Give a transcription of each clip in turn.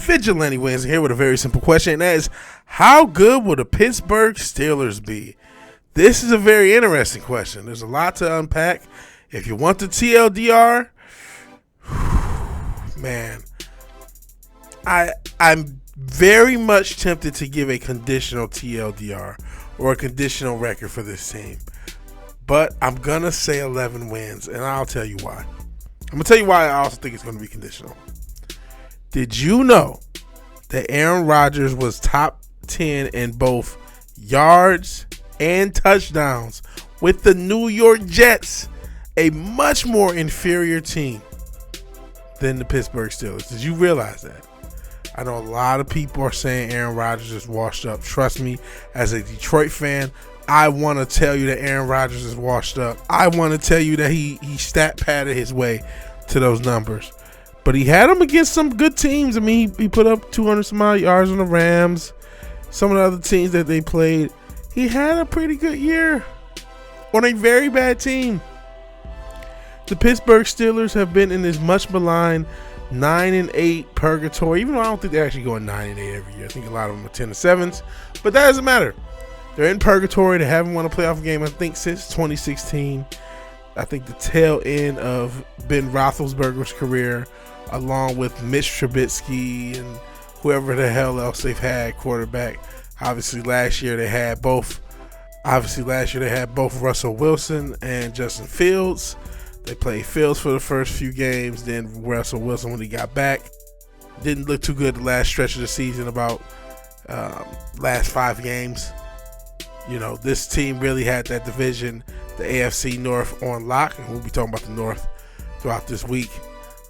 Vigilante Williamson here with a very simple question, and that is, how good will the Pittsburgh Steelers be? This is a very interesting question. There's a lot to unpack. If you want the TLDR, man, I'm very much tempted to give a conditional TLDR or a conditional record for this team. But I'm going to say 11 wins, and I'll tell you why. I'm going to tell you why I also think it's going to be conditional. Did you know that Aaron Rodgers was top 10 in both yards and touchdowns with the New York Jets, a much more inferior team than the Pittsburgh Steelers? Did you realize that? I know a lot of people are saying Aaron Rodgers is washed up. Trust me, as a Detroit fan, I want to tell you that Aaron Rodgers is washed up. I want to tell you that he stat padded his way to those numbers. But he had them against some good teams. I mean, he put up 200 some odd yards on the Rams. Some of the other teams that they played. He had a pretty good year on a very bad team. The Pittsburgh Steelers have been in this much maligned 9-8 purgatory, even though I don't think they're actually going 9-8 every year. I think a lot of them are 10-7s, but that doesn't matter. They're in purgatory. They haven't won a playoff game, I think, since 2016. I think the tail end of Ben Roethlisberger's career, along with Mitch Trubisky and whoever the hell else they've had quarterback. Obviously, last year they had both Russell Wilson and Justin Fields. They played Fields for the first few games, then Russell Wilson when he got back. Didn't look too good the last stretch of the season, about last 5 games. You know, this team really had that division, the AFC North, on lock, and we'll be talking about the North throughout this week.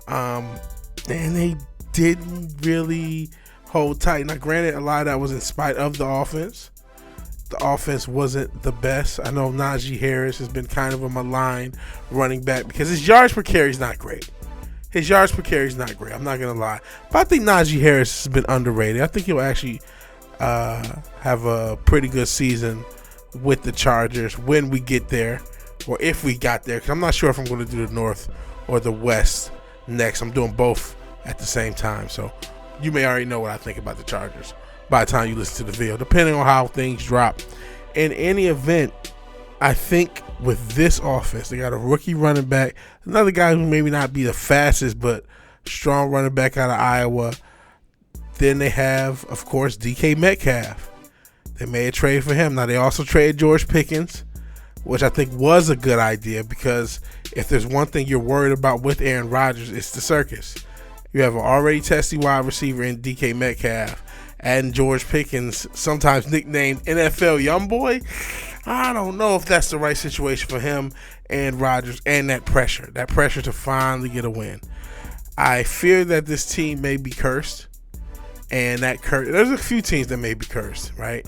And they didn't really hold tight. Now, granted, a lot of that was in spite of the offense. The offense wasn't the best. I know Najee Harris has been kind of a maligned running back because his yards per carry is not great. I'm not going to lie. But I think Najee Harris has been underrated. I think he'll actually have a pretty good season with the Chargers when we get there, or if we got there, because I'm not sure if I'm going to do the North or the West next. I'm doing both at the same time, so you may already know what I think about the Chargers by the time you listen to the video, depending on how things drop. In any event, I think with this offense, they got a rookie running back, another guy who maybe not be the fastest, but strong running back out of Iowa. Then they have, of course, DK Metcalf. They made a trade for him. Now, they also traded George Pickens, which I think was a good idea, because if there's one thing you're worried about with Aaron Rodgers, it's the circus. You have an already testy wide receiver in DK Metcalf, and George Pickens, sometimes nicknamed NFL Youngboy. I don't know if that's the right situation for him and Rodgers, and that pressure to finally get a win. I fear that this team may be cursed. And that curse, there's a few teams that may be cursed, right?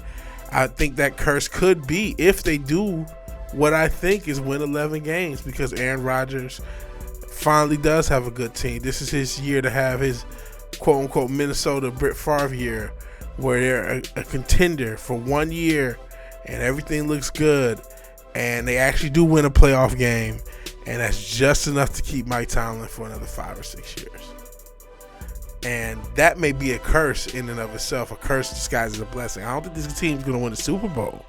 I think that curse could be if they do what I think is win 11 games, because Aaron Rodgers finally does have a good team. This is his year to have his quote-unquote Minnesota Brett Favre year, where they're a contender for 1 year and everything looks good, and they actually do win a playoff game, and that's just enough to keep Mike Tomlin for another 5 or 6 years. And that may be a curse in and of itself, a curse disguised as a blessing. I don't think this team's going to win the Super Bowl.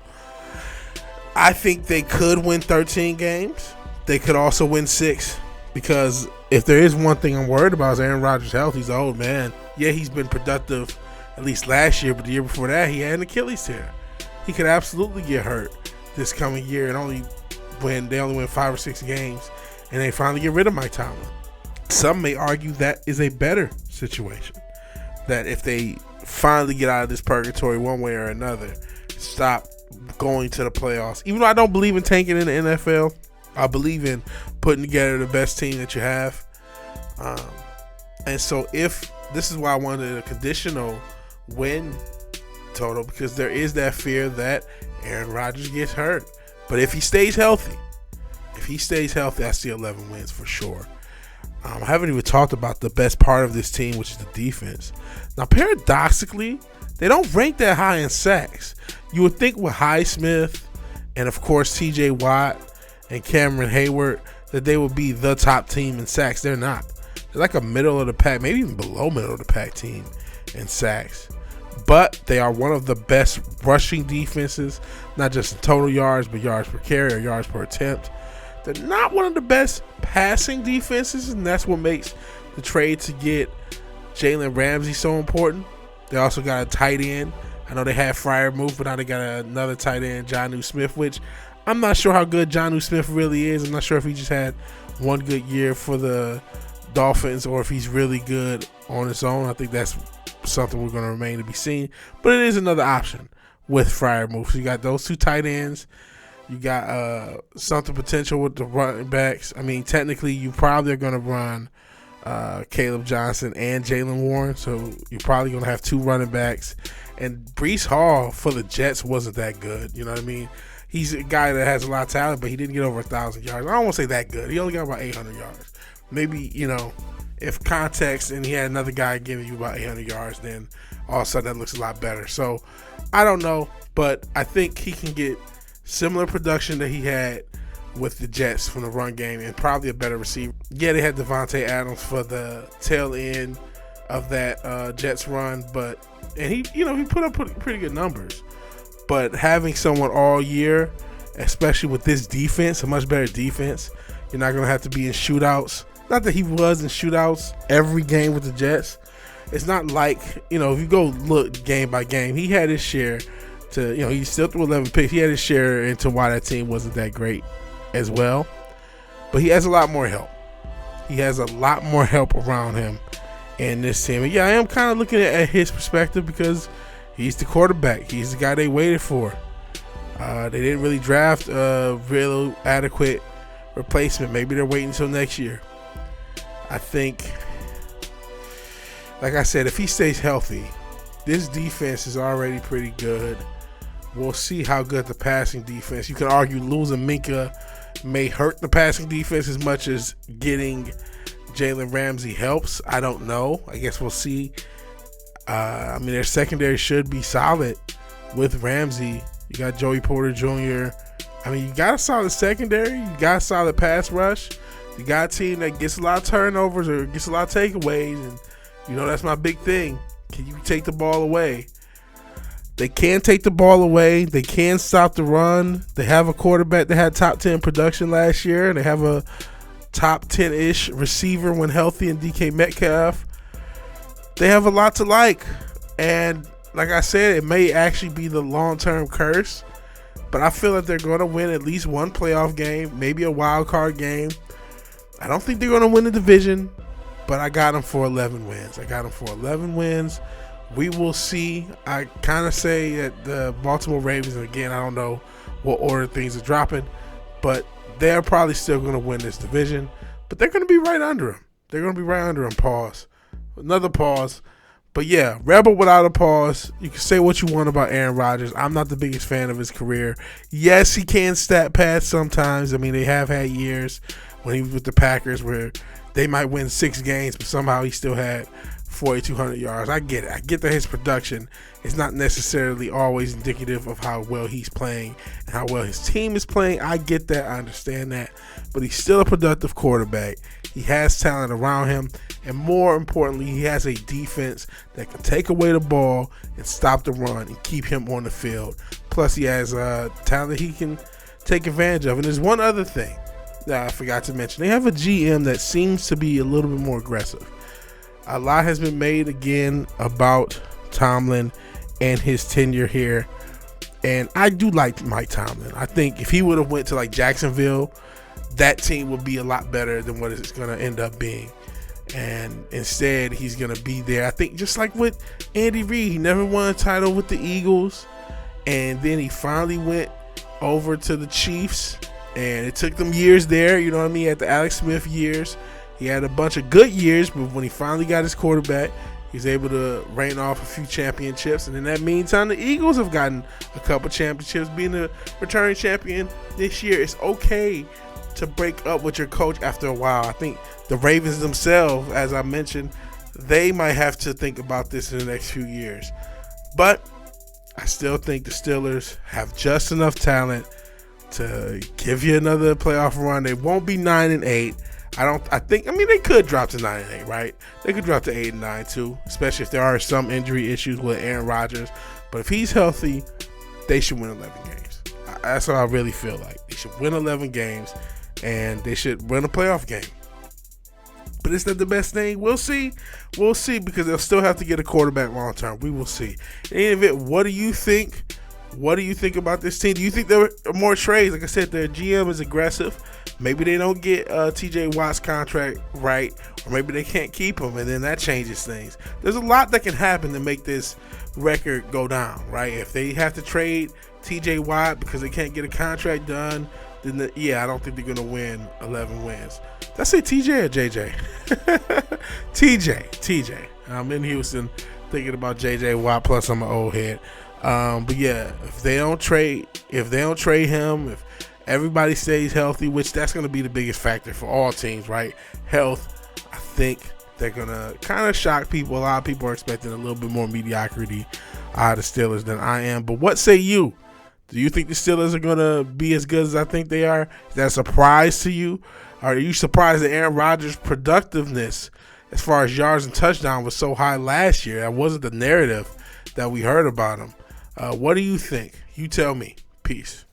I think they could win 13 games. They could also win 6, because if there is one thing I'm worried about is Aaron Rodgers' health. He's an old man. Yeah, he's been productive at least last year, but the year before that, he had an Achilles tear. He could absolutely get hurt this coming year, and they only win 5 or 6 games, and they finally get rid of Mike Tomlin. Some may argue that is a better situation, that if they finally get out of this purgatory one way or another, stop going to the playoffs. Even though I don't believe in tanking in the NFL, I believe in putting together the best team that you have. And so if this is why I wanted a conditional win total, because there is that fear that Aaron Rodgers gets hurt. But if he stays healthy, I see 11 wins for sure. I haven't even talked about the best part of this team, which is the defense. Now, paradoxically, they don't rank that high in sacks. You would think with Highsmith and, of course, TJ Watt and Cameron Hayward that they would be the top team in sacks. They're not. They're like a middle of the pack, maybe even below middle of the pack team in sacks. But they are one of the best rushing defenses, not just in total yards, but yards per carry or yards per attempt. They're not one of the best passing defenses, and that's what makes the trade to get Jalen Ramsey so important. They also got a tight end. I know they had Freiermuth, but now they got another tight end, Jonnu Smith, which I'm not sure how good Jonnu Smith really is. I'm not sure if he just had one good year for the Dolphins or if he's really good on his own. I think that's something we're going to remain to be seen. But it is another option with Freiermuth. So you got those two tight ends. You got something potential with the running backs. I mean, technically, you probably are going to run Caleb Johnson and Jalen Warren. So you're probably going to have two running backs. And Breece Hall for the Jets wasn't that good. You know what I mean? He's a guy that has a lot of talent, but he didn't get over 1,000 yards. I don't want to say that good. He only got about 800 yards. Maybe, if context and he had another guy giving you about 800 yards, then all of a sudden that looks a lot better. So I don't know, but I think he can get similar production that he had with the Jets from the run game and probably a better receiver. Yeah, they had Devontae Adams for the tail end of that Jets run, and he put up pretty good numbers. But having someone all year, especially with this defense, a much better defense, you're not going to have to be in shootouts. Not that he was in shootouts every game with the Jets. It's not like, if you go look game by game, he had his share to, he still threw 11 picks. He had his share into why that team wasn't that great as well. But he has a lot more help. He has a lot more help around him in this team. And yeah, I am kind of looking at his perspective because he's the quarterback. He's the guy they waited for. They didn't really draft a real adequate replacement. Maybe they're waiting until next year. I think, like I said, if he stays healthy, this defense is already pretty good. We'll see how good the passing defense. You can argue losing Minkah may hurt the passing defense as much as getting Jalen Ramsey helps. I don't know. I guess we'll see. Their secondary should be solid with Ramsey. You got Joey Porter Jr. You got a solid secondary. You got a solid pass rush. You got a team that gets a lot of turnovers or gets a lot of takeaways. And, that's my big thing. Can you take the ball away? They can take the ball away. They can stop the run. They have a quarterback that had top 10 production last year. They have a top 10-ish receiver when healthy in DK Metcalf. They have a lot to like. And like I said, it may actually be the long-term curse. But I feel like they're going to win at least one playoff game, maybe a wild card game. I don't think they're going to win the division, but I got them for 11 wins. We will see. I kind of say that the Baltimore Ravens, again, I don't know what order things are dropping, but they're probably still going to win this division. But they're going to be right under them. Pause. Another pause. But yeah, Rebel without a pause. You can say what you want about Aaron Rodgers. I'm not the biggest fan of his career. Yes, he can stat pad sometimes. They have had years when he was with the Packers where they might win 6 games, but somehow he still had 4,200 yards. I get it. I get that his production is not necessarily always indicative of how well he's playing and how well his team is playing. I get that. I understand that. But he's still a productive quarterback. He has talent around him. And more importantly, he has a defense that can take away the ball and stop the run and keep him on the field. Plus, he has talent he can take advantage of. And there's one other thing that I forgot to mention. They have a GM that seems to be a little bit more aggressive. A lot has been made again about Tomlin and his tenure here. And I do like Mike Tomlin. I think if he would have went to like Jacksonville, that team would be a lot better than what it's going to end up being. And instead, he's going to be there. I think just like with Andy Reid, he never won a title with the Eagles. And then he finally went over to the Chiefs. And it took them years there, at the Alex Smith years. He had a bunch of good years, but when he finally got his quarterback, he was able to reign off a few championships. And in that meantime, the Eagles have gotten a couple championships. Being a returning champion this year, it's okay to break up with your coach after a while. I think the Ravens themselves, as I mentioned, they might have to think about this in the next few years. But I still think the Steelers have just enough talent to give you another playoff run. They won't be 9-8. I mean, they could drop to 9-8, right? They could drop to 8-9 too, especially if there are some injury issues with Aaron Rodgers. But if he's healthy, they should win 11 games. That's what I really feel like. They should win 11 games, and they should win a playoff game. But is that the best thing? We'll see. We'll see, because they'll still have to get a quarterback long term. We will see. In any event, what do you think? What do you think about this team? Do you think there are more trades? Like I said, their GM is aggressive. Maybe they don't get TJ Watt's contract right, or maybe they can't keep him, and then that changes things. There's a lot that can happen to make this record go down, right? If they have to trade TJ Watt because they can't get a contract done, then I don't think they're going to win 11 wins. Did I say TJ or JJ? TJ. I'm in Houston thinking about JJ Watt, plus I'm an old head. But yeah, if they don't trade him, if everybody stays healthy, which that's going to be the biggest factor for all teams, right? Health, I think they're going to kind of shock people. A lot of people are expecting a little bit more mediocrity out of the Steelers than I am. But what say you? Do you think the Steelers are going to be as good as I think they are? Is that a surprise to you? Are you surprised that Aaron Rodgers' productiveness as far as yards and touchdowns was so high last year? That wasn't the narrative that we heard about him. What do you think? You tell me. Peace.